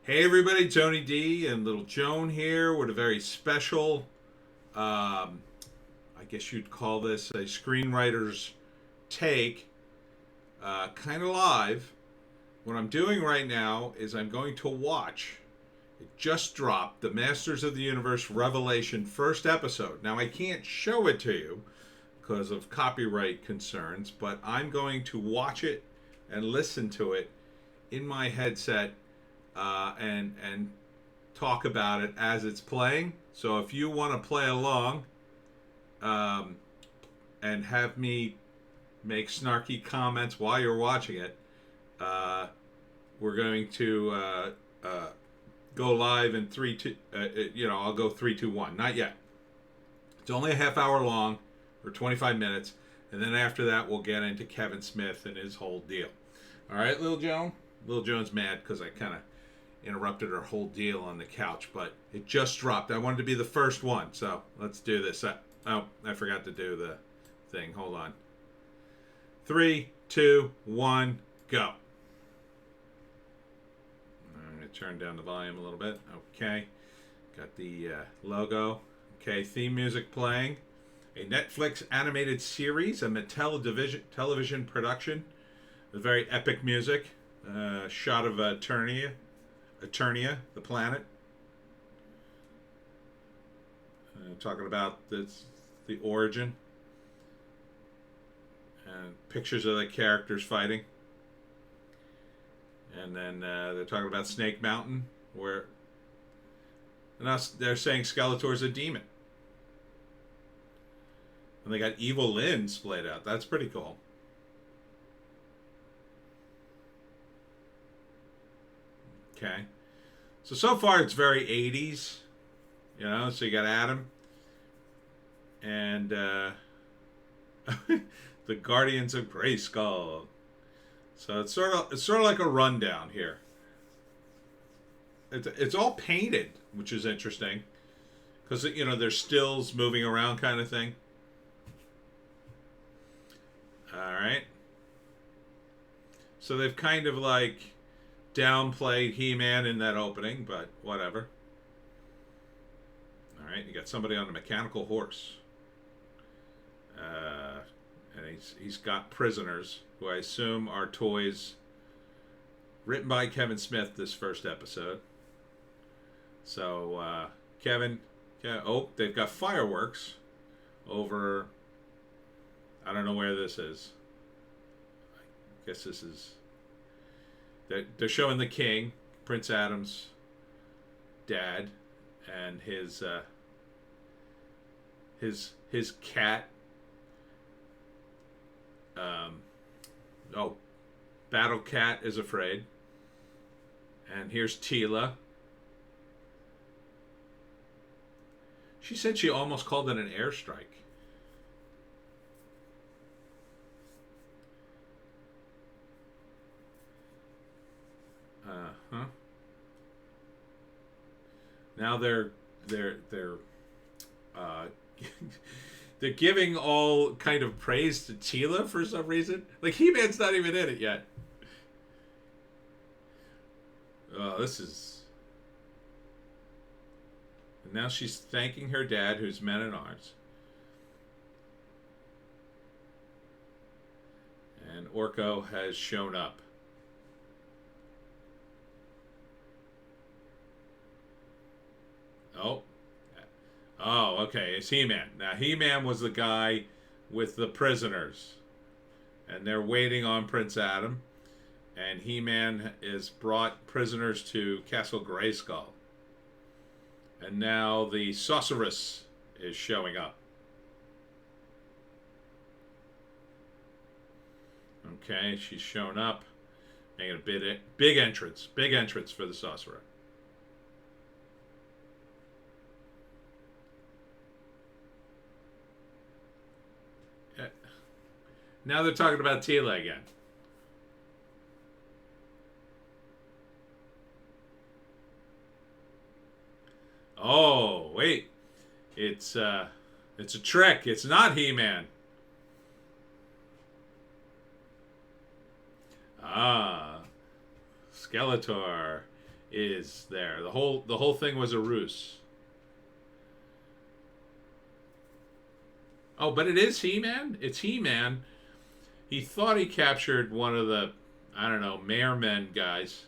Hey everybody, Tony D and Little Joan here with a very special, I guess you'd call this a screenwriter's take, kind of live. What I'm doing right now is I'm going to watch, it just dropped, the Masters of the Universe Revelation first episode. Now I can't show it to you because of copyright concerns, but I'm going to watch it and listen to it in my headset and talk about it as it's playing. So if you want to play along um, and have me make snarky comments while you're watching it, uh, we're going to go live in three, two. I'll go 3, 2, 1. Not yet. It's only a half hour long, or 25 minutes, and then after that we'll get into Kevin Smith and his whole deal. All right, Little Joan. Little Joan's mad because I kind of interrupted her whole deal on the couch, but it just dropped. I wanted to be the first one, so let's do this. I forgot to do the thing. Hold on. 3, 2, 1, go. I'm going to turn down the volume a little bit. Okay. Got the logo. Okay, theme music playing. A Netflix animated series, a Mattel television production with very epic music. Shot of Eternia, the planet. Talking about the origin. And pictures of the characters fighting. And then they're talking about Snake Mountain, where they're saying Skeletor's a demon. And they got Evil Lynn splayed out. That's pretty cool. Okay. So far it's very 80s. So you got Adam and the Guardians of Grayskull. So it's sort of like a rundown here. It's all painted, which is interesting, because there's stills moving around kind of thing. All right. So they've kind of like downplayed He-Man in that opening, but whatever. All right, you got somebody on a mechanical horse, and he's got prisoners who I assume are toys written by Kevin Smith. This first episode. So Kevin, they've got fireworks over. I don't know where this is. I guess this is. They're showing the king, Prince Adam's dad, and his cat. Battle Cat is afraid. And here's Tila. She said she almost called it an airstrike. Now they're they're giving all kind of praise to Tila for some reason. Like He-Man's not even in it yet. Oh, this is. And now she's thanking her dad, who's Man-at-Arms. And Orko has shown up. Oh, okay. It's He-Man. Now, He-Man was the guy with the prisoners. And they're waiting on Prince Adam. And He-Man is brought prisoners to Castle Grayskull. And now the sorceress is showing up. Okay, she's shown up. Making a big entrance. Big entrance for the sorcerer. Now they're talking about Tila again. Oh, wait. It's a trick. It's not He-Man. Ah, Skeletor. is there. The whole thing was a ruse. Oh, but it is He-Man? It's He-Man. He thought he captured one of the, I don't know, Maremen guys.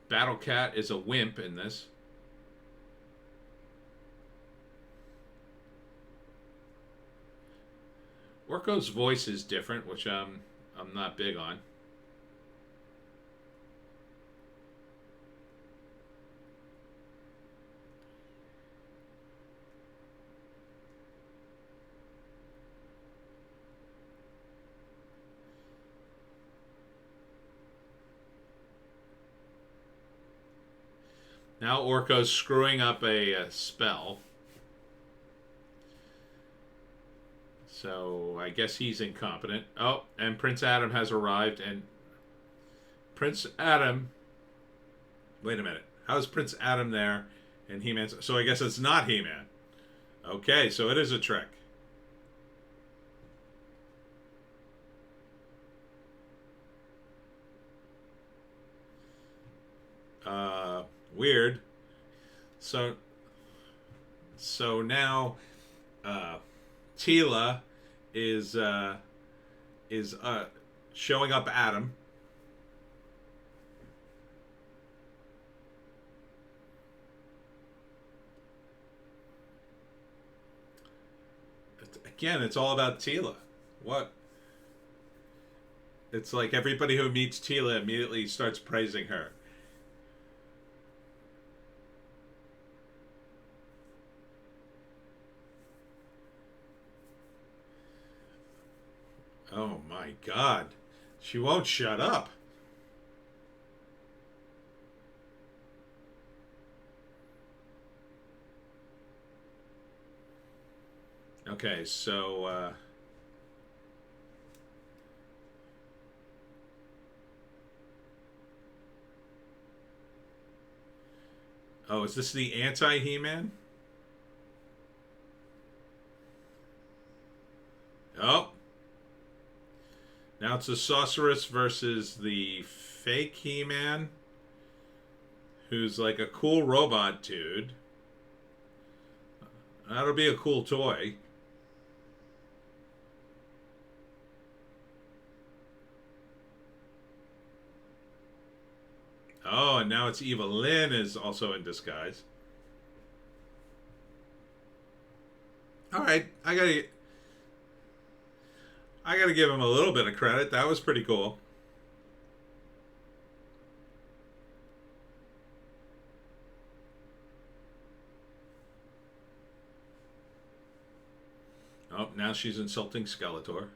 Battle Cat is a wimp in this. Orko's voice is different, which I'm not big on. Now Orko's screwing up a spell. So I guess he's incompetent. Oh, and Prince Adam has arrived, and Prince Adam. Wait a minute. How is Prince Adam there? And He-Man's. So I guess it's not He-Man. Okay, so it is a trick. Weird. So now, Teela is showing up Adam. Again, it's all about Teela. What? It's like everybody who meets Teela immediately starts praising her. Oh my God. She won't shut up. Okay, so oh, is this the anti-He-Man? Oh. Now it's the Sorceress versus the fake He-Man, who's like a cool robot dude. That'll be a cool toy. Oh, and now it's Evelyn is also in disguise. All right, I gotta give him a little bit of credit. That was pretty cool. Oh, now she's insulting Skeletor.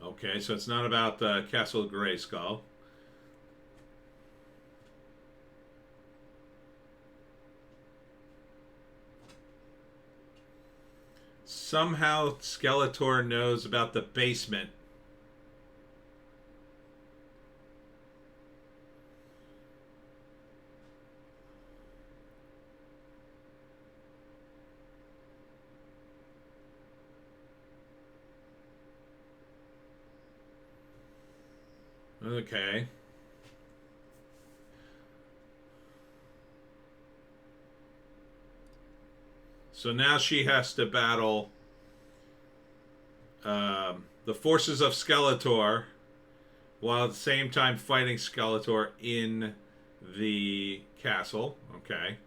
Okay, so it's not about the Castle Grayskull. Somehow Skeletor knows about the basement. Okay. So now she has to battle the forces of Skeletor while at the same time fighting Skeletor in the castle. Okay.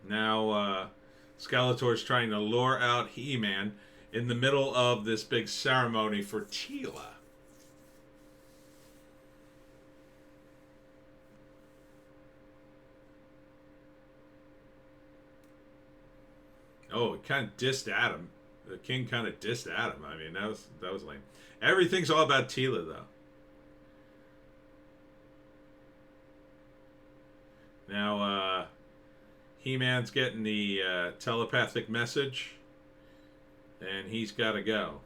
Now Skeletor's trying to lure out He-Man in the middle of this big ceremony for Teela. Oh, it kind of dissed Adam. The king kind of dissed Adam. I mean, that was lame. Everything's all about Teela, though. Now, He-Man's getting the telepathic message, and he's got to go.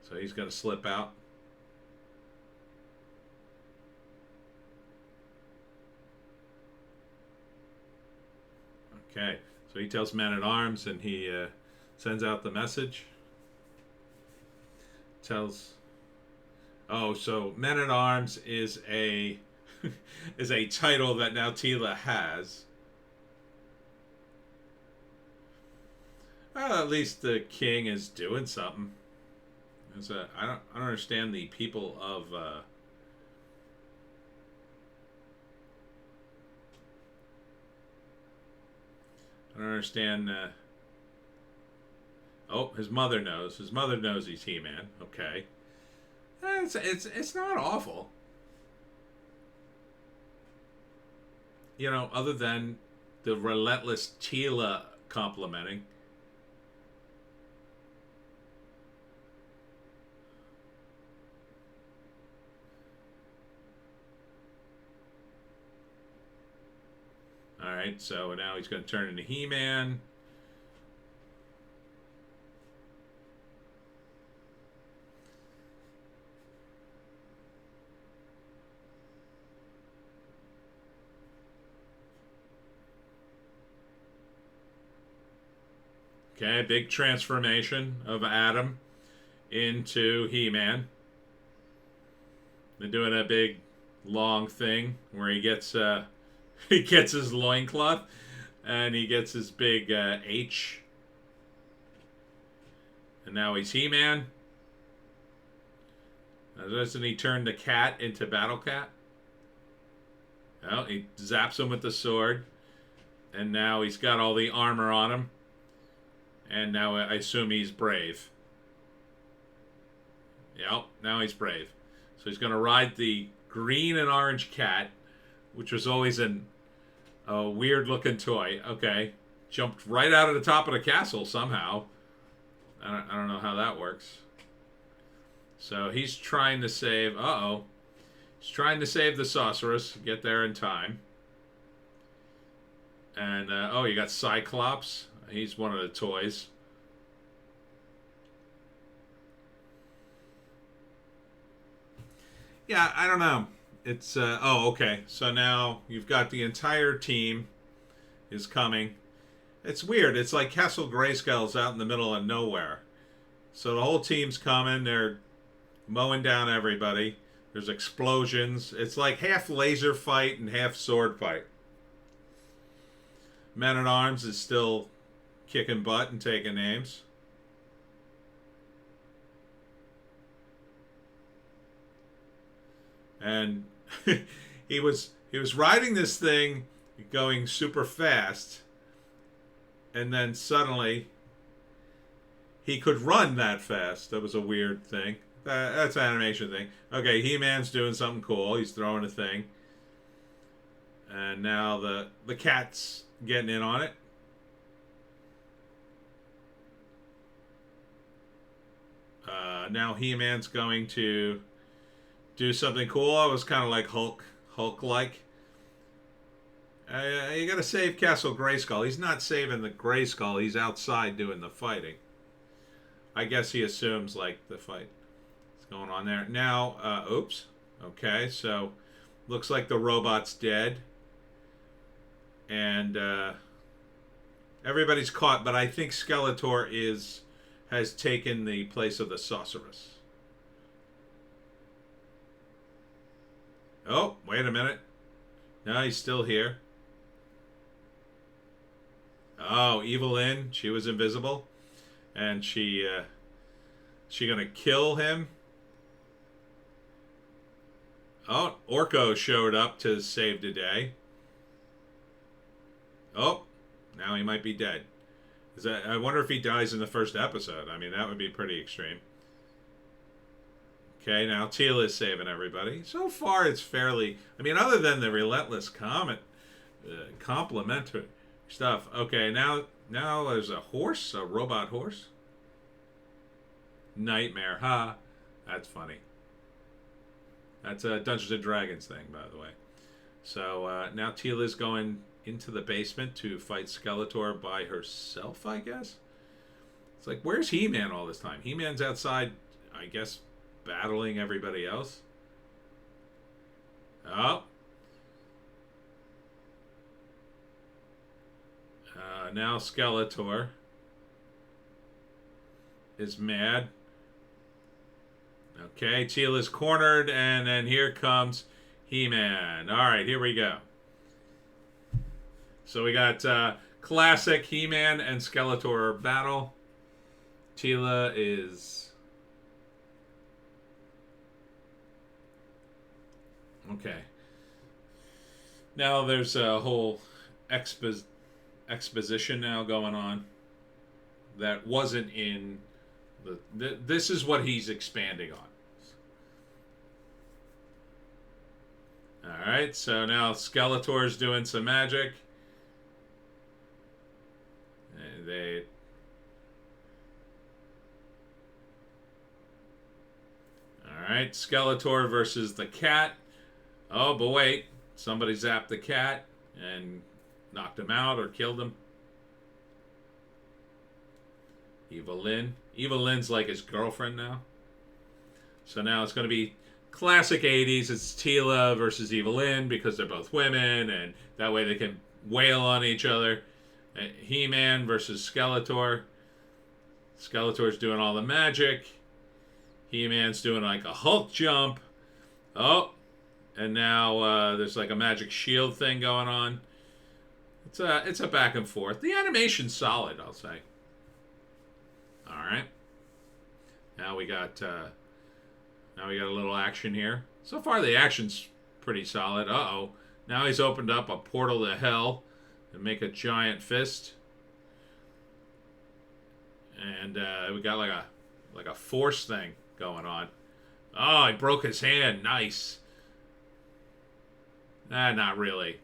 So he's going to slip out. Okay, so he tells Men-at-Arms, and he sends out the message. Tells... Oh, so Men-at-Arms is a is a title that now Tila has. Well, at least the king is doing something. I don't understand the people of I don't understand. Oh, his mother knows. His mother knows he's He-Man. Okay, it's not awful. You know, other than the relentless Tila complimenting. Alright, so now he's going to turn into He-Man. Okay, big transformation of Adam into He-Man. They're doing a big, long thing where he gets he gets his loincloth and he gets his big H. And now he's He-Man. Doesn't he turn the cat into Battle Cat? Well, he zaps him with the sword. And now he's got all the armor on him. And now I assume he's brave. Yep, now he's brave. So he's going to ride the green and orange cat, which was always a weird-looking toy. Okay, jumped right out of the top of the castle somehow. I don't know how that works. So he's trying to save... Uh-oh. He's trying to save the sorceress. Get there in time. And, oh, you got Cyclops. He's one of the toys. Yeah, I don't know. It's, oh, okay. So now you've got the entire team is coming. It's weird. It's like Castle Grayskull's out in the middle of nowhere. So the whole team's coming. They're mowing down everybody. There's explosions. It's like half laser fight and half sword fight. Men-at-Arms is still kicking butt and taking names. And he was riding this thing going super fast, and then suddenly he could run that fast. That was a weird thing. That's an animation thing. Okay, He-Man's doing something cool. He's throwing a thing. And now the cat's getting in on it. Now He-Man's going to do something cool. I was kind of like Hulk-like. You gotta save Castle Grayskull. He's not saving the Grayskull. He's outside doing the fighting. I guess he assumes, like, the fight is going on there. Now, oops. Okay, so looks like the robot's dead. And everybody's caught, but I think Skeletor has taken the place of the sorceress. Oh, wait a minute. No, he's still here. Oh, Evelyn, she was invisible. And she gonna kill him? Oh, Orko showed up to save the day. Oh, now he might be dead. I wonder if he dies in the first episode. I mean, that would be pretty extreme. Okay, now Tila is saving everybody. So far, it's fairly... I mean, other than the relentless complimentary stuff. Okay, now there's a horse, a robot horse. Nightmare, ha. That's funny. That's a Dungeons and Dragons thing, by the way. So now Tila's going into the basement to fight Skeletor by herself, I guess. It's like, where's He-Man all this time? He-Man's outside, I guess, battling everybody else. Oh. Now Skeletor is mad. Okay, Teela's cornered, and then here comes He-Man. All right, here we go. So we got classic He-Man and Skeletor battle. Teela is... Okay. Now there's a whole exposition now going on that wasn't in the... This is what he's expanding on. Alright, so now Skeletor's doing some magic. And Alright, Skeletor versus the cat. Oh, but wait. Somebody zapped the cat and knocked him out or killed him. Eva Lynn. Eva Lynn's like his girlfriend now. So now it's going to be classic 80s. It's Teela versus Eva Lynn because they're both women, and that way they can wail on each other. He-Man versus Skeletor. Skeletor's doing all the magic. He-Man's doing like a Hulk jump. Oh, and now there's like a magic shield thing going on. It's a back and forth. The animation's solid, I'll say. All right. Now we got a little action here. So far the action's pretty solid. Uh-oh. Now he's opened up a portal to hell and make a giant fist. And we got like a force thing going on. Oh, he broke his hand. Nice. Not really.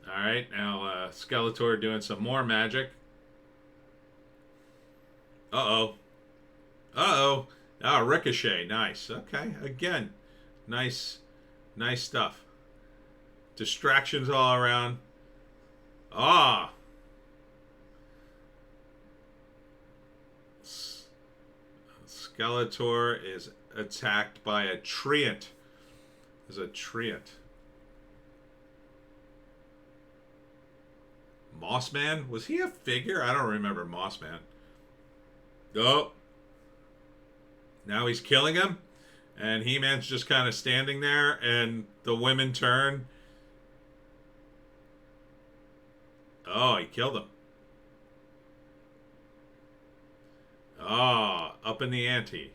Alright, now Skeletor doing some more magic. Uh-oh. Uh-oh. Oh, Ricochet. Nice. Okay, again. Nice stuff. Distractions all around. Ah. Skeletor is attacked by a treant. There's a treant. Mossman? Was he a figure? I don't remember Mossman. Oh. Now he's killing him. And He-Man's just kind of standing there. And the women turn. Oh, he killed him. Oh, up in the ante.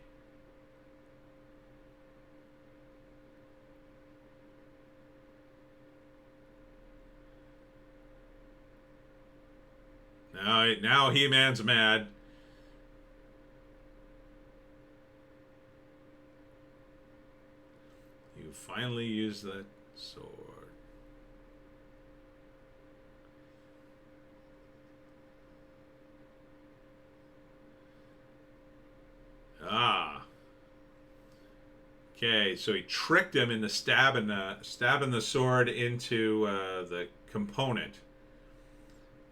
Now He-Man's mad. You finally use that sword. Ah. Okay, so he tricked him into stabbing the sword into the component.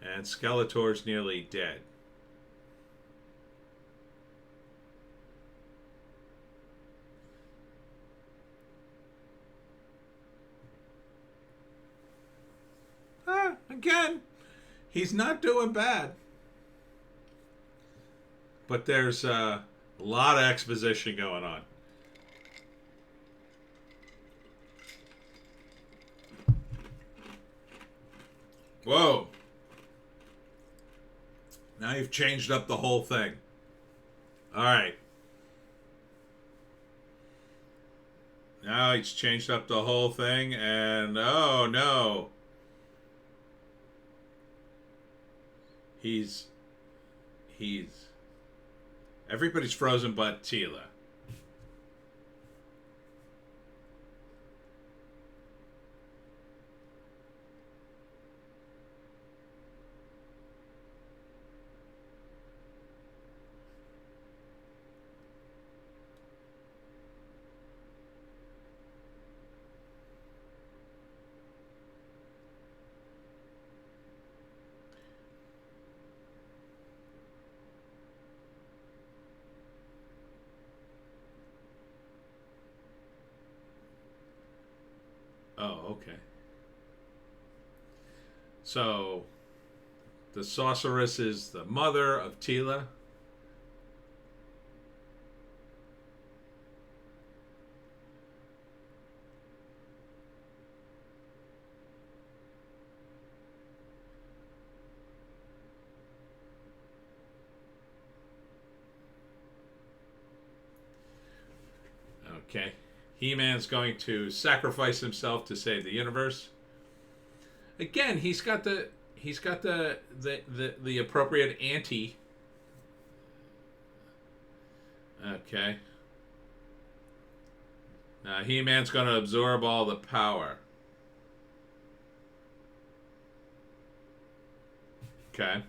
And Skeletor's nearly dead. Again, he's not doing bad. But there's a lot of exposition going on. Whoa. Now you've changed up the whole thing. Alright. Now he's changed up the whole thing, and oh no. He's everybody's frozen but Teela. Oh, okay. So the sorceress is the mother of Tila. Okay. He-Man's going to sacrifice himself to save the universe. Again, he's got the appropriate ante. Okay. Now He-Man's going to absorb all the power. Okay.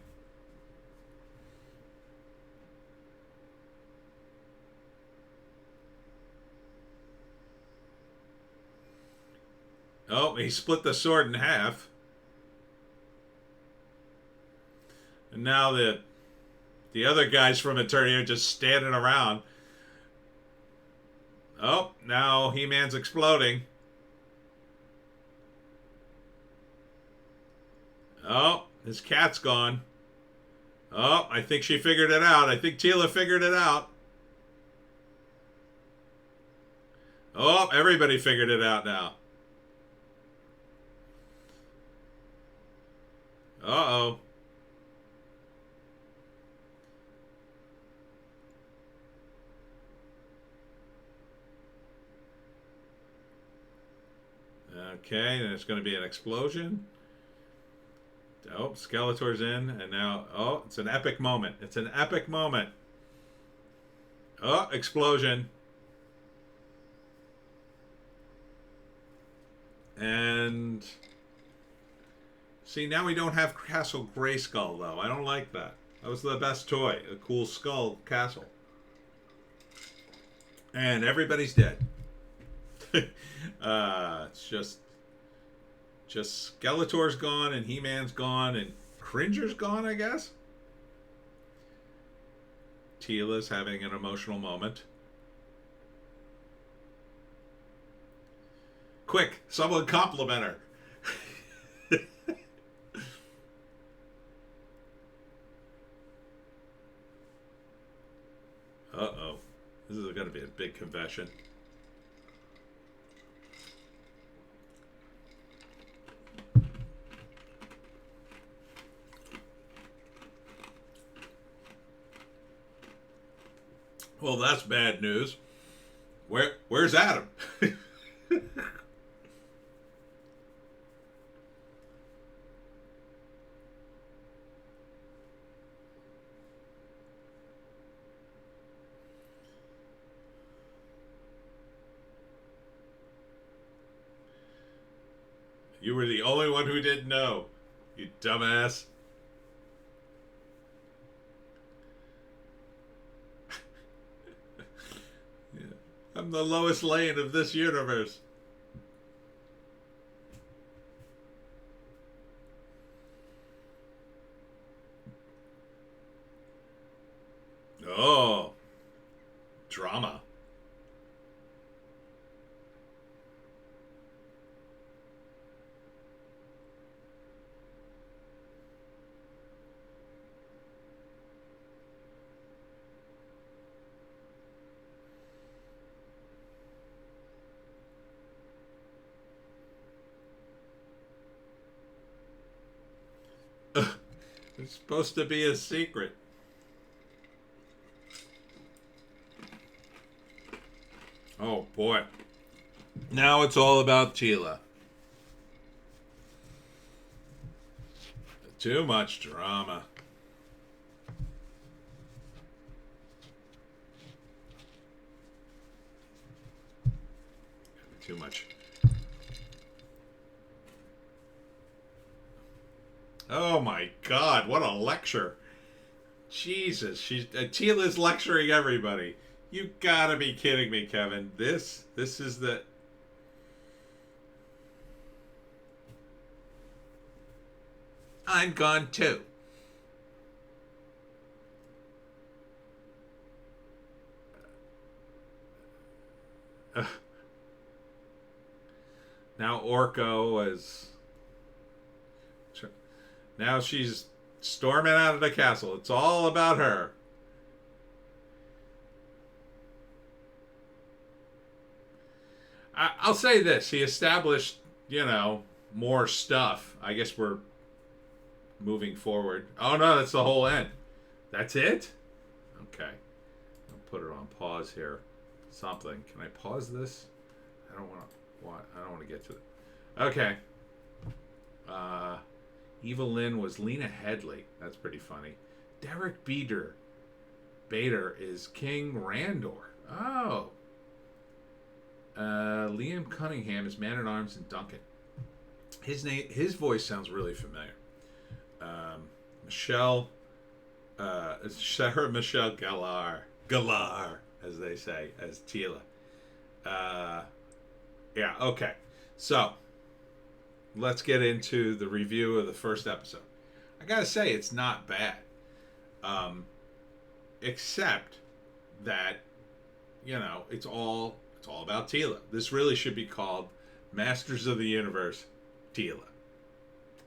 Oh, he split the sword in half. And now the other guys from Eternia are just standing around. Oh, now He-Man's exploding. Oh, his cat's gone. Oh, I think she figured it out. I think Tila figured it out. Oh, everybody figured it out now. Uh-oh. Okay, and it's going to be an explosion. Oh, Skeletor's in, and now, oh, it's an epic moment. It's an epic moment. Oh, explosion. And see, now we don't have Castle Grayskull, though. I don't like that. That was the best toy, a cool skull castle. And everybody's dead. It's just Skeletor's gone, and He-Man's gone, and Cringer's gone, I guess. Tila's having an emotional moment. Quick, someone compliment her. Uh-oh. This is going to be a big confession. Well, that's bad news. Where's Adam? You were the only one who didn't know. You dumbass. Yeah. I'm the Lois Lane of this universe. Oh. Drama. It's supposed to be a secret. Oh boy. Now it's all about Tila. Too much drama. Too much. Oh my God! What a lecture! Jesus, Tila's lecturing everybody. You gotta be kidding me, Kevin. This is the. I'm gone too. Now Orko is. Now she's storming out of the castle. It's all about her. I'll say this: he established, more stuff. I guess we're moving forward. Oh no, that's the whole end. That's it. Okay, I'll put it on pause here. Something. Can I pause this? I don't want to. What? I don't want to get to it. Okay. Eva Lynn was Lena Headley. That's pretty funny. Derek Bader is King Randor. Oh. Liam Cunningham is Man at Arms and Duncan. His voice sounds really familiar. Michelle, Sarah Michelle Gellar, as they say, as Tila. Yeah, okay. So, let's get into the review of the first episode. I gotta say, it's not bad. Except that, it's all about Tila. This really should be called Masters of the Universe Tila.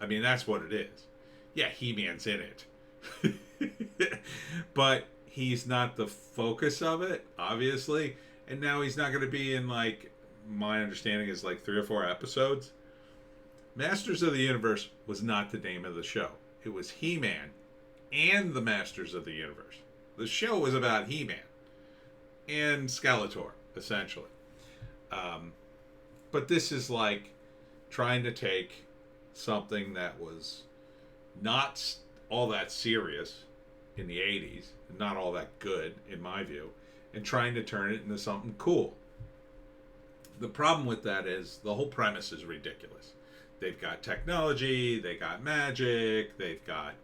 I mean, that's what it is. Yeah, He-Man's in it. But he's not the focus of it, obviously. And now he's not going to be in, my understanding is 3 or 4 episodes. Masters of the Universe was not the name of the show. It was He-Man and the Masters of the Universe. The show was about He-Man and Skeletor, essentially. But this is trying to take something that was not all that serious in the 80s, not all that good, in my view, and trying to turn it into something cool. The problem with that is the whole premise is ridiculous. They've got technology, they got magic, they've got,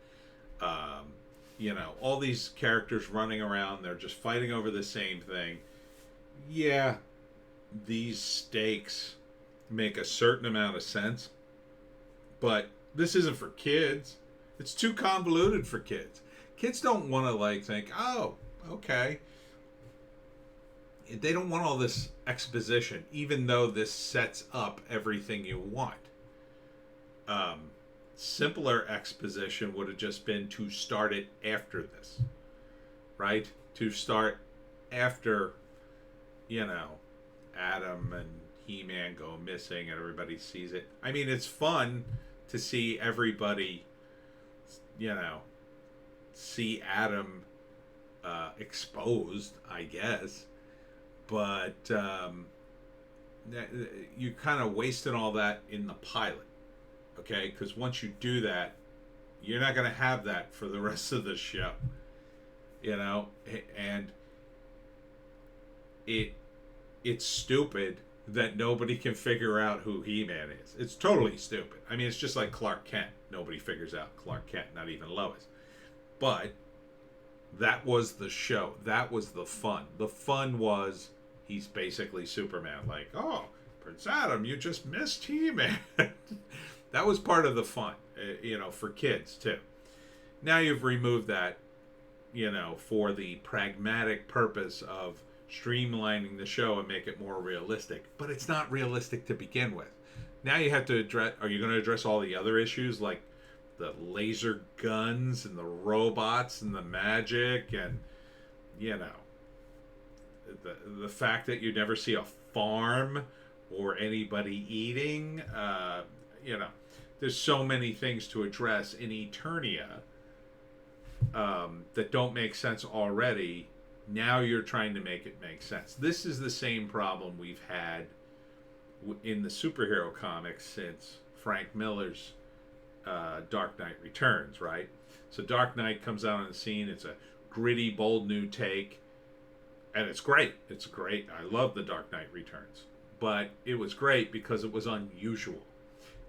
all these characters running around. They're just fighting over the same thing. Yeah, these stakes make a certain amount of sense, but this isn't for kids. It's too convoluted for kids. Kids don't want to think, oh, okay. They don't want all this exposition, even though this sets up everything you want. Simpler exposition would have just been to start it after this, right? To start after, Adam and He-Man go missing and everybody sees it. I mean, it's fun to see everybody, see Adam exposed, I guess. But you kind of wasted all that in the pilot, okay? Because once you do that, you're not going to have that for the rest of the show, and it's stupid that nobody can figure out who He-Man is. It's totally stupid. I mean, it's just like Clark Kent. Nobody figures out Clark Kent, not even Lois. But that was the show. That was the fun. The fun was he's basically Superman. Oh, Prince Adam, you just missed He-Man. That was part of the fun, for kids, too. Now you've removed that, for the pragmatic purpose of streamlining the show and make it more realistic. But it's not realistic to begin with. Now you have to address, are you going to address all the other issues like the laser guns and the robots and the magic and, the fact that you never see a farm or anybody eating, there's so many things to address in Eternia that don't make sense already. Now you're trying to make it make sense. This is the same problem we've had in the superhero comics since Frank Miller's Dark Knight Returns, right? So Dark Knight comes out on the scene. It's a gritty, bold new take. And it's great. It's great. I love the Dark Knight Returns. But it was great because it was unusual.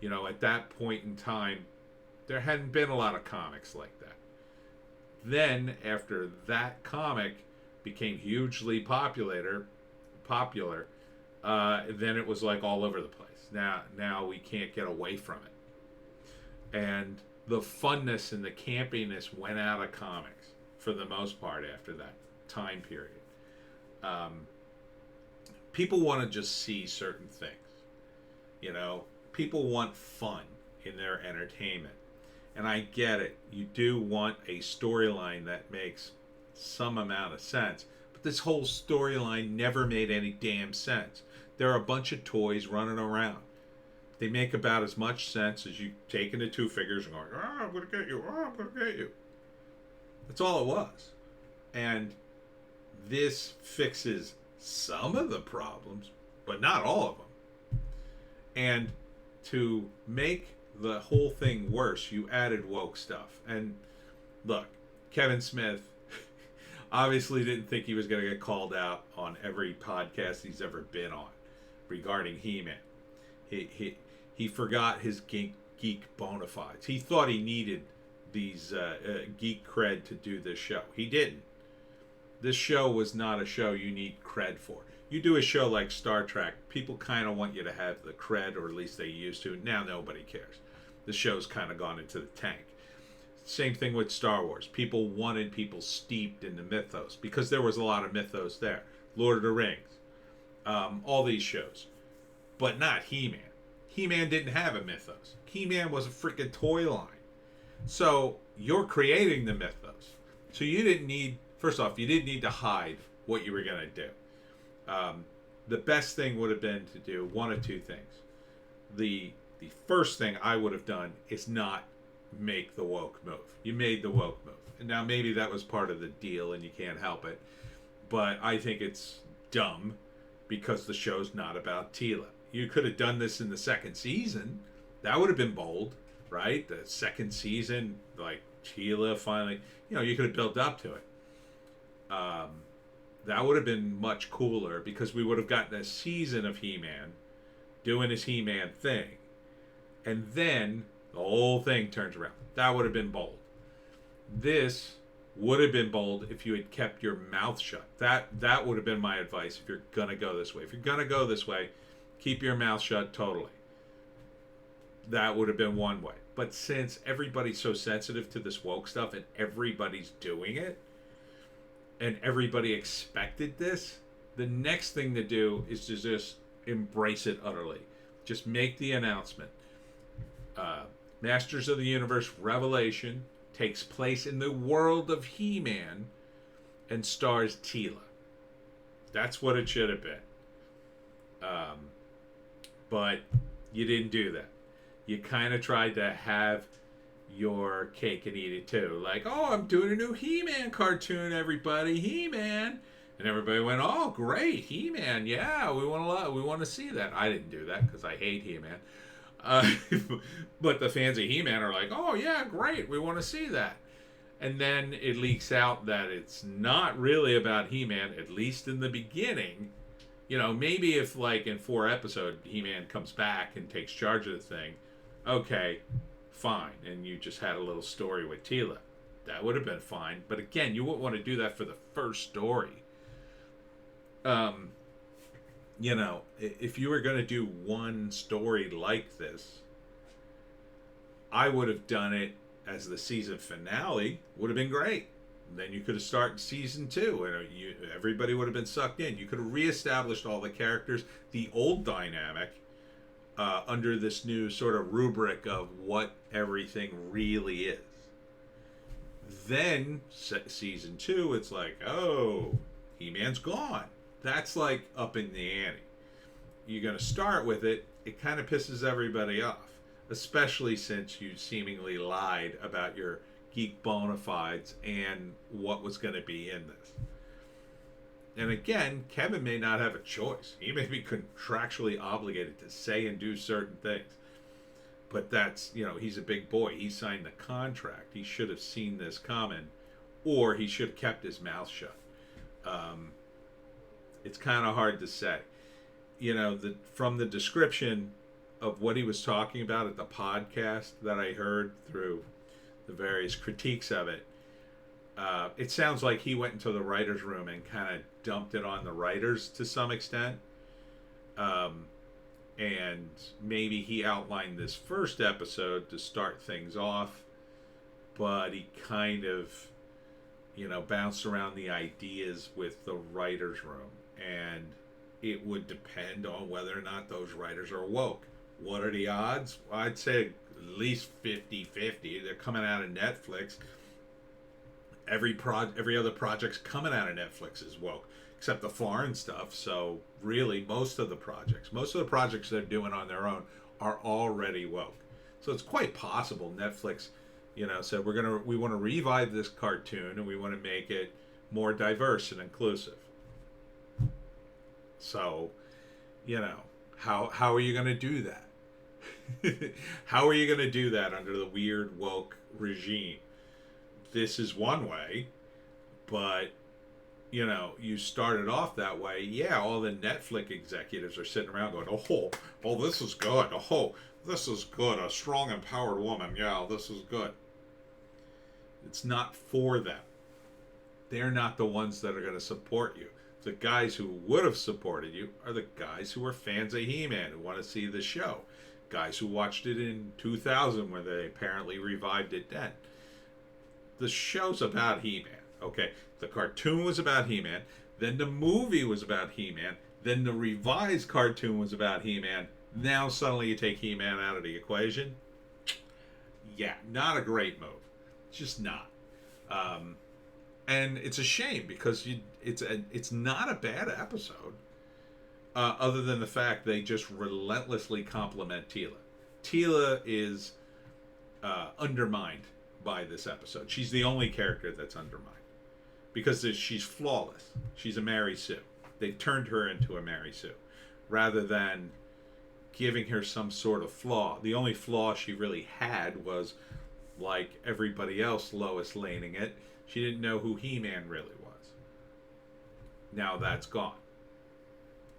At that point in time, there hadn't been a lot of comics like that. Then, after that comic became hugely popular, then it was all over the place. Now we can't get away from it. And the funness and the campiness went out of comics for the most part after that time period. People want to just see certain things. You know, people want fun in their entertainment. And I get it. You do want a storyline that makes some amount of sense. But this whole storyline never made any damn sense. There are a bunch of toys running around. They make about as much sense as you taking the two figures and going, oh, I'm going to get you, oh, I'm going to get you. That's all it was. And this fixes some of the problems, but not all of them. And to make the whole thing worse, you added woke stuff. And look, Kevin Smith obviously didn't think he was going to get called out on every podcast he's ever been on regarding He-Man. He forgot his geek bona fides. He thought he needed these geek cred to do this show. He didn't. This show was not a show you need cred for. You do a show like Star Trek, people kind of want you to have the cred, or at least they used to. Now nobody cares. The show's kind of gone into the tank. Same thing with Star Wars. People wanted people steeped in the mythos because there was a lot of mythos there. Lord of the Rings, all these shows. But not He-Man. He-Man didn't have a mythos. He-Man was a freaking toy line. So you're creating the mythos. So you didn't need, first off, you didn't need to hide what you were going to do. The best thing would have been to do one of two things. The first thing I would have done is not make the woke move. You made the woke move. And now maybe that was part of the deal and you can't help it. But I think it's dumb because the show's not about Tila. You could have done this in the second season. That would have been bold, right? The second season, like Tila finally, you could have built up to it. That would have been much cooler because we would have gotten a season of He-Man doing his He-Man thing. And then the whole thing turns around. That would have been bold. This would have been bold if you had kept your mouth shut. That would have been my advice if you're going to go this way. If you're going to go this way, keep your mouth shut totally. That would have been one way. But since everybody's so sensitive to this woke stuff and everybody's doing it, and everybody expected this, the next thing to do is to just embrace it utterly. Just make the announcement. Masters of the Universe Revelation takes place in the world of He-Man and stars Tila. That's what it should have been. But you didn't do that. You kind of tried to have your cake and eat it too. Like, oh, I'm doing a new He-Man cartoon, everybody. He-Man. And everybody went, oh, great, He-Man. Yeah, we want to see that. I didn't do that because I hate He-Man. But the fans of He-Man are like, oh, yeah, great, we want to see that. And then it leaks out that it's not really about He-Man, at least in the beginning. Maybe if, like, in 4 episodes, He-Man comes back and takes charge of the thing, okay, fine. And you just had a little story with Tila. That would have been fine. But again, you wouldn't want to do that for the first story. If you were going to do one story like this, I would have done it as the season finale. Would have been great. Then you could have started season 2 and everybody would have been sucked in. You could have reestablished all the characters, the old dynamic, under this new sort of rubric of what everything really is. Then season 2, it's like, oh, He-Man's gone. That's like up in the ante. You're going to start with it. It kind of pisses everybody off, especially since you seemingly lied about your geek bona fides and what was going to be in this. And again, Kevin may not have a choice. He may be contractually obligated to say and do certain things. But that's, he's a big boy. He signed the contract. He should have seen this coming, or he should have kept his mouth shut. It's kind of hard to say. From the description of what he was talking about at the podcast that I heard through the various critiques of it, it sounds like he went into the writer's room and kind of dumped it on the writers to some extent. And maybe he outlined this first episode to start things off, but he kind of, bounced around the ideas with the writer's room. And it would depend on whether or not those writers are woke. What are the odds? I'd say at least 50-50. They're coming out of Netflix. Every other project's coming out of Netflix is woke, except the foreign stuff. So really, most of the projects they're doing on their own are already woke. So it's quite possible Netflix, said we want to revive this cartoon and we want to make it more diverse and inclusive. So, how are you going to do that? How are you going to do that under the weird woke regime? This is one way, but you started off that way. Yeah, all the Netflix executives are sitting around going, oh, this is good. Oh, this is good. A strong, empowered woman. Yeah, this is good. It's not for them. They're not the ones that are going to support you. The guys who would have supported you are the guys who are fans of He-Man, who want to see the show. Guys who watched it in 2000 when they apparently revived it then. The show's about He-Man, okay? The cartoon was about He-Man, then the movie was about He-Man, then the revised cartoon was about He-Man. Now suddenly you take He-Man out of the equation? Yeah, not a great move. Just not. And it's a shame because it's not a bad episode, other than the fact they just relentlessly compliment Teela. Teela is undermined by this episode. She's the only character that's undermined because she's flawless. She's a Mary Sue. They turned her into a Mary Sue rather than giving her some sort of flaw. The only flaw she really had was, like everybody else Lois Laning it, she didn't know who He-Man really was. Now that's gone.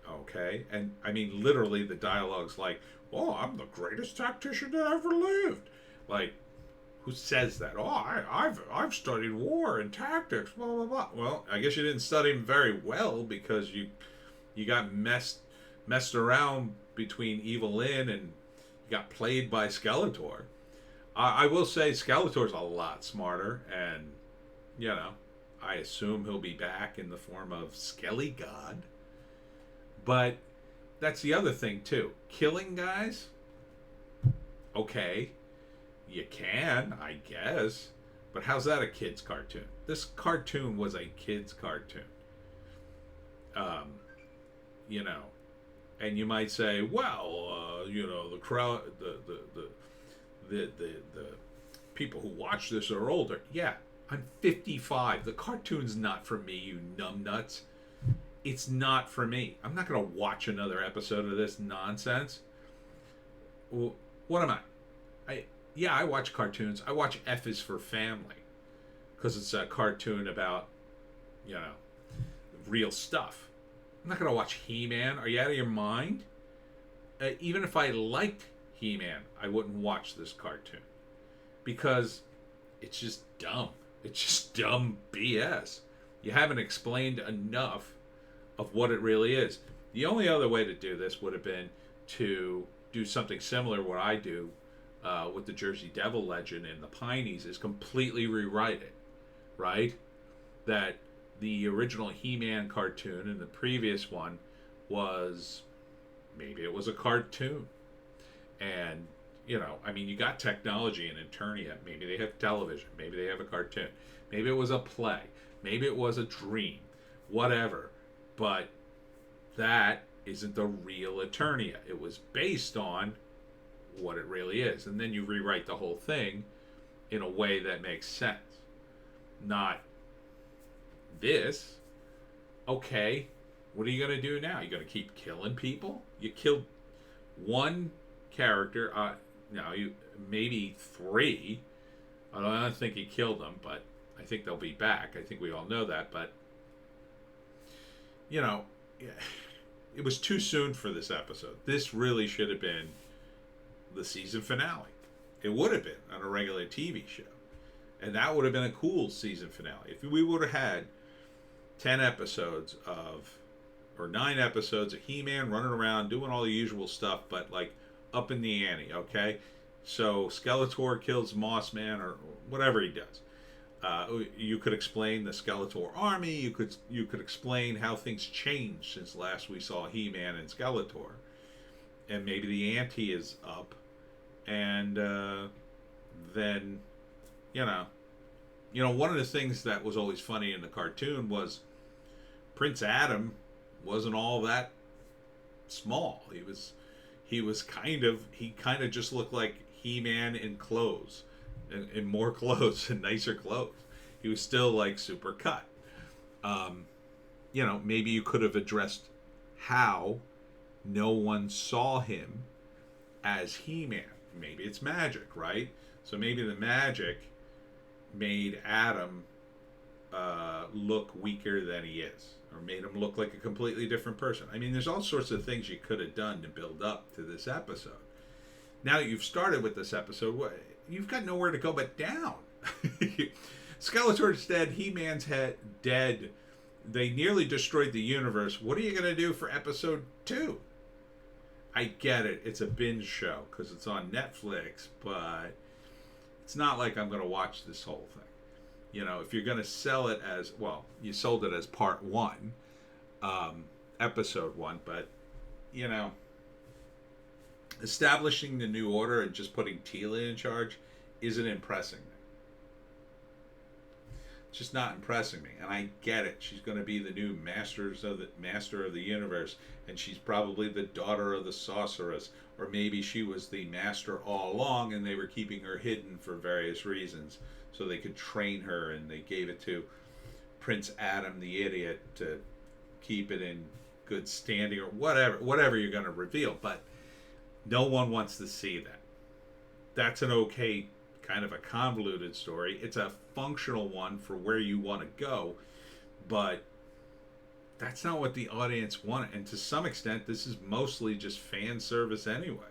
Okay? And I mean, literally the dialogue's like, oh, I'm the greatest tactician that ever lived. Like, who says that? Oh, I've studied war and tactics, blah, blah, blah. Well, I guess you didn't study them very well because you got messed around between Evil Lynn and you got played by Skeletor. I will say Skeletor's a lot smarter, and, I assume he'll be back in the form of Skelly God. But that's the other thing, too. Killing guys? Okay. You can, I guess. But how's that a kid's cartoon? This cartoon was a kid's cartoon. And you might say, well, the crowd, the people who watch this are older. Yeah, I'm 55. The cartoon's not for me, you numbnuts. It's not for me. I'm not going to watch another episode of this nonsense. Well, what am I? I watch cartoons. I watch F is for Family because it's a cartoon about, real stuff. I'm not going to watch He-Man. Are you out of your mind? Even if I liked He-Man, I wouldn't watch this cartoon because it's just dumb. It's just dumb BS. You haven't explained enough of what it really is. The only other way to do this would have been to do something similar to what I do with the Jersey Devil legend and the Pineys, is completely rewrite it, right? That the original He-Man cartoon and the previous one was, maybe it was a cartoon. And, you got technology in Eternia. Maybe they have television. Maybe they have a cartoon. Maybe it was a play. Maybe it was a dream. Whatever. But that isn't the real Eternia. It was based on what it really is. And then you rewrite the whole thing in a way that makes sense. Not this. Okay, what are you going to do now? You going to keep killing people? You killed one character. You maybe three. I don't think he killed them, but I think they'll be back. I think we all know that. But, it was too soon for this episode. This really should have been the season finale. It would have been on a regular TV show. And that would have been a cool season finale. If we would have had 10 episodes or 9 episodes of He-Man running around doing all the usual stuff, but like up in the ante, okay? So Skeletor kills Moss Man or whatever he does. You could explain the Skeletor army. You could explain how things changed since last we saw He-Man and Skeletor. and maybe the ante is up, and then, one of the things that was always funny in the cartoon was Prince Adam wasn't all that small. He kind of just looked like He-Man in clothes, in more clothes and nicer clothes. He was still like super cut. Maybe you could have addressed how no one saw him as He-Man. Maybe it's magic, right? So maybe the magic made Adam look weaker than he is, or made him look like a completely different person. I mean, there's all sorts of things you could have done to build up to this episode. Now that you've started with this episode, you've got nowhere to go but down. Skeletor's dead. He-Man's dead. They nearly destroyed the universe. What are you going to do for episode 2? I get it. It's a binge show because it's on Netflix, but it's not like I'm going to watch this whole thing. If you're going to sell it as, well, you sold it as part 1, episode 1, but, establishing the new order and just putting Teela in charge isn't impressing me. It's just not impressing me, and I get it. She's going to be the new master of the universe, and she's probably the daughter of the sorceress, or maybe she was the master all along, and they were keeping her hidden for various reasons, so they could train her, and they gave it to Prince Adam the idiot to keep it in good standing, or whatever you're going to reveal. But no one wants to see that. That's an okay kind of a convoluted story. It's a functional one for where you want to go, but that's not what the audience wanted. And to some extent, this is mostly just fan service anyway.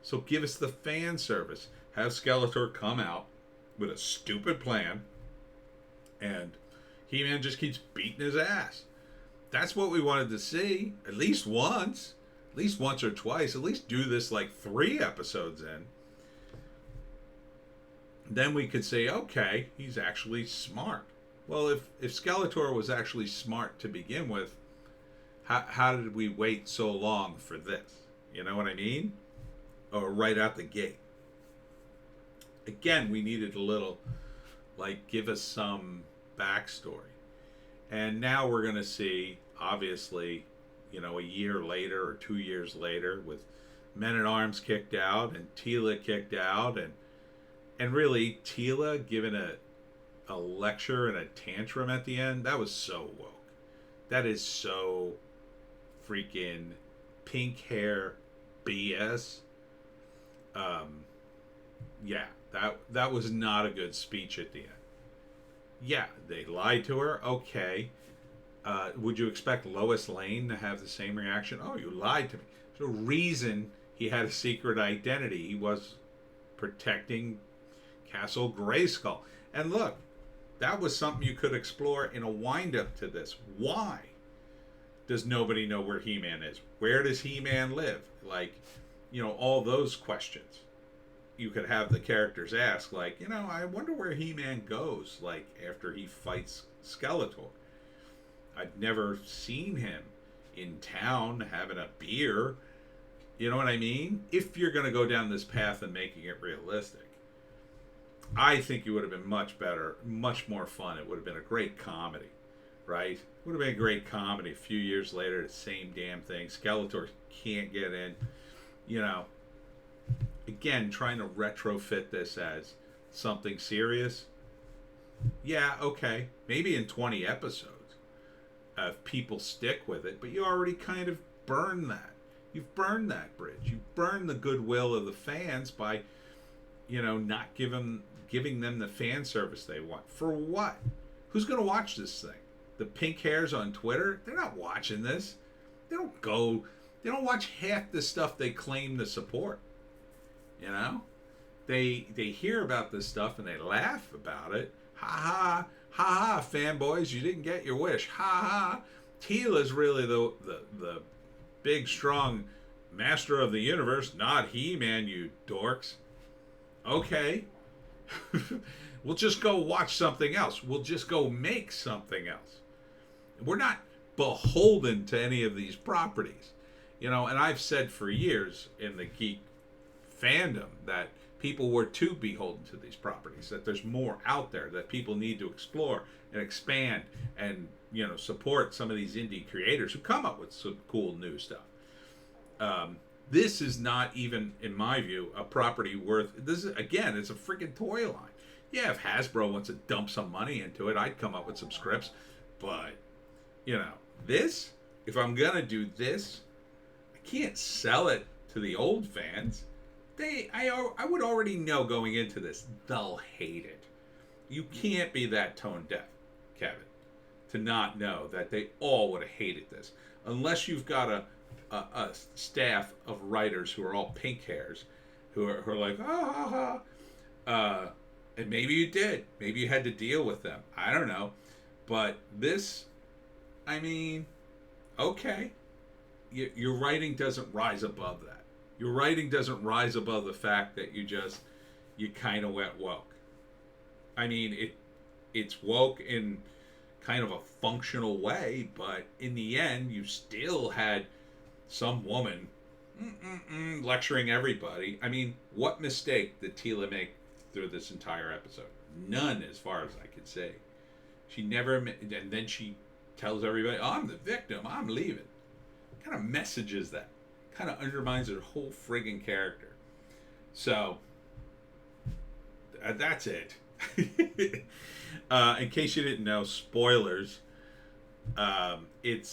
So give us the fan service. Have Skeletor come out with a stupid plan, and He-Man just keeps beating his ass. That's what we wanted to see, at least once or twice. At least do this like 3 episodes in. Then we could say, okay, he's actually smart. Well, if Skeletor was actually smart to begin with, how did we wait so long for this? You know what I mean? Or right out the gate. Again, we needed a little, give us some backstory. And now we're going to see, obviously, a year later or 2 years later, with Men-at-Arms kicked out and Teela kicked out, and really Teela given a lecture and a tantrum at the end. That was so woke. That is so freaking pink hair BS. Yeah, that was not a good speech at the end. Yeah, they lied to her. Okay. Would you expect Lois Lane to have the same reaction? Oh, you lied to me. There's a reason he had a secret identity. He was protecting Castle Grayskull. And look, that was something you could explore in a wind-up to this. Why does nobody know where He-Man is? Where does He-Man live? All those questions you could have the characters ask. I wonder where He-Man goes, after he fights Skeletor. I've never seen him in town having a beer. You know what I mean? If you're going to go down this path and making it realistic, I think it would have been much better, much more fun. It would have been a great comedy, right? It would have been a great comedy. A few years later, the same damn thing. Skeletor can't get in. Again, trying to retrofit this as something serious. Yeah, okay. Maybe in 20 episodes, if people stick with it, but you already kind of burned that. You've burned that bridge. You've burned the goodwill of the fans by, not giving them the fan service they want. For what? Who's going to watch this thing? The pink hairs on Twitter? They're not watching this. They don't watch half the stuff they claim to support. They hear about this stuff and they laugh about it. Ha ha, ha ha, fanboys, you didn't get your wish. Ha ha. Teela's really the big, strong master of the universe, not He-Man, you dorks. Okay. We'll just go watch something else. We'll just go make something else. We're not beholden to any of these properties. You know, and I've said for years in the geek fandom that people were too beholden to these properties, that there's more out there that people need to explore and expand and, you know, support some of these indie creators who come up with some cool new stuff. This is not even, in my view, a property worth. This is, again, it's a freaking toy line. Yeah, if Hasbro wants to dump some money into it, I'd come up with some scripts. But, you know, this, if I'm gonna do this, I can't sell it to the old fans. I would already know going into this, they'll hate it. You can't be that tone deaf, Kevin, to not know that they all would have hated this, unless you've got a staff of writers who are all pink hairs, who are like, and maybe you did. Maybe you had to deal with them. I don't know. But this, I mean, okay. Your writing doesn't rise above that. Your writing doesn't rise above the fact that you kind of went woke. I mean, it's woke in kind of a functional way, but in the end, you still had some woman lecturing everybody. I mean, what mistake did Tila make through this entire episode? None, as far as I could say. She never, and then she tells everybody, oh, I'm the victim, I'm leaving. What kind of message is that? Kind of undermines her whole friggin' character. So, that's it. In case you didn't know, spoilers. It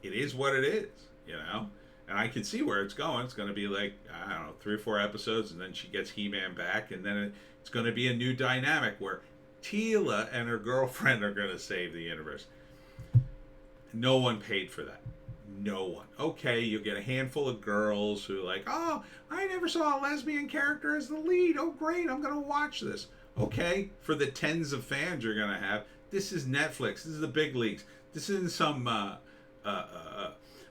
is what it is, you know? And I can see where it's going. It's going to be like, I don't know, 3 or 4 episodes, and then she gets He-Man back, and then it's going to be a new dynamic where Tila and her girlfriend are going to save the universe. No one paid for that. No one. Okay, you'll get a handful of girls who are like, oh, I never saw a lesbian character as the lead. Oh, great, I'm going to watch this. Okay, for the tens of fans you're going to have, this is Netflix. This is the big leagues. This isn't some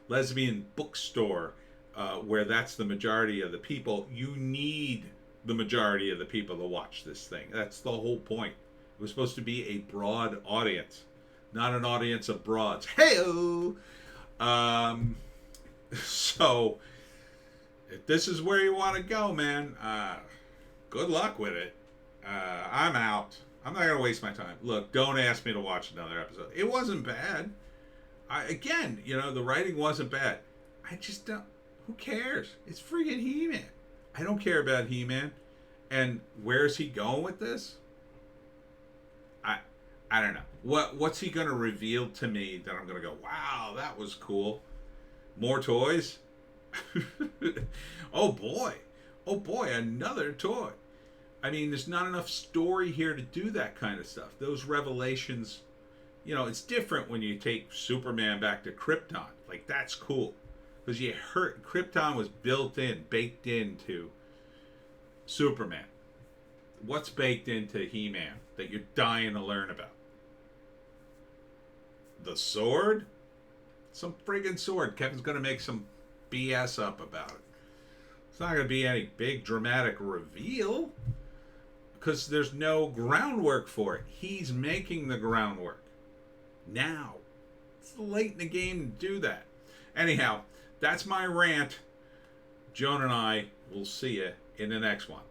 lesbian bookstore where that's the majority of the people. You need the majority of the people to watch this thing. That's the whole point. It was supposed to be a broad audience, not an audience of broads. Hey-o! So, if this is where you want to go, man, good luck with it. I'm out. I'm not going to waste my time. Look, don't ask me to watch another episode. It wasn't bad. Again, you know, the writing wasn't bad. I just don't. Who cares? It's freaking He-Man. I don't care about He-Man. And where's he going with this? I don't know. What's he going to reveal to me that I'm going to go, wow, that was cool? More toys? Oh boy, another toy. I mean, there's not enough story here to do that kind of stuff. Those revelations, you know, it's different when you take Superman back to Krypton. Like, that's cool. Because Krypton was baked into Superman. What's baked into He-Man that you're dying to learn about? The sword? Some friggin' sword. Kevin's going to make some BS up about it. It's not going to be any big dramatic reveal because there's no groundwork for it. He's making the groundwork now. It's late in the game to do that. Anyhow, that's my rant. Joan and I will see you in the next one.